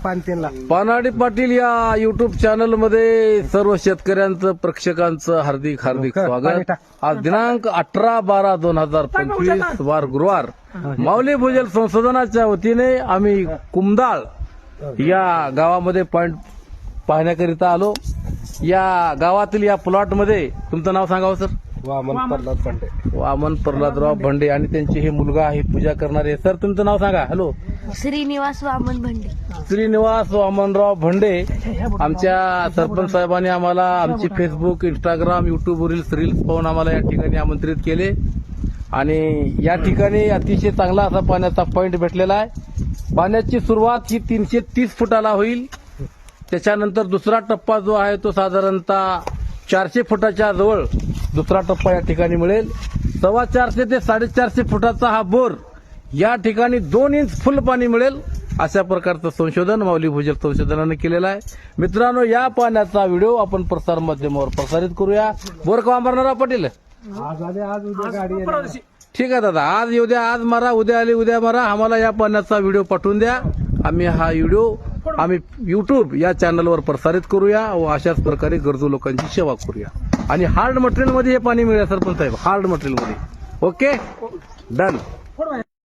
पानतेनला. पानाडी पाटील या YouTube channel मध्ये सर्व शेतकऱ्यांचं प्रेक्षकांचं हार्दिक स्वागत. आज दिनांक 18/12/2025 वार गुरुवार माऊली भूजल संशोधनाच्या वतीने आम्ही कुमदाळ या गावामध्ये पॉइंट पाहण्याकरिता आलो. या गावातील या प्लॉटमध्ये तुमचं नाव सांगावं सर? वामन प्रल्हाद भंडे. वामन प्रल्हादराव भंडे आणि त्यांचे हे मुलगा आहे पूजा करणारे. सर तुमचं नाव सांगा. हॅलो. श्रीनिवास वामन भंडे. श्रीनिवास वामनराव भंडे. आमच्या सरपंच साहेबांनी आम्हाला आमची फेसबुक, इंस्टाग्राम, युट्यूबवरील रील्स पाहून आम्हाला या ठिकाणी आमंत्रित केले आणि या ठिकाणी अतिशय चांगला असा पाण्याचा पॉइंट भेटलेला आहे. पाण्याची सुरुवात ही 330 फुटाला होईल. त्याच्यानंतर दुसरा टप्पा जो आहे तो साधारणतः 400 फुटाच्या जवळ दुसरा टप्पा या ठिकाणी मिळेल. 450 ते 450 फुटाचा हा बोर या ठिकाणी 2 इंच फुल पाणी मिळेल अशा प्रकारचं संशोधन माऊली भूजल संशोधनाने केलेलं आहे. मित्रांनो, या पाण्याचा व्हिडिओ आपण प्रसार माध्यमावर प्रसारित करूया. बोर केव्हा मारणार पाटील? आज आले, आज उद्या गाडी येणार. ठीक आहे दादा, आज येऊ द्या, आज मारा, उद्या आले उद्या मारा. आम्हाला या पाण्याचा व्हिडिओ पाठवून द्या. आम्ही हा व्हिडिओ युट्यूब या चॅनलवर प्रसारित करूया व अशाच प्रकारे गरजू लोकांची सेवा करूया. आणि हार्ड मटेरियल मध्ये हे पाणी मिळेल सरपंच साहेब, हार्ड मटेरियल मध्ये. Okay, done.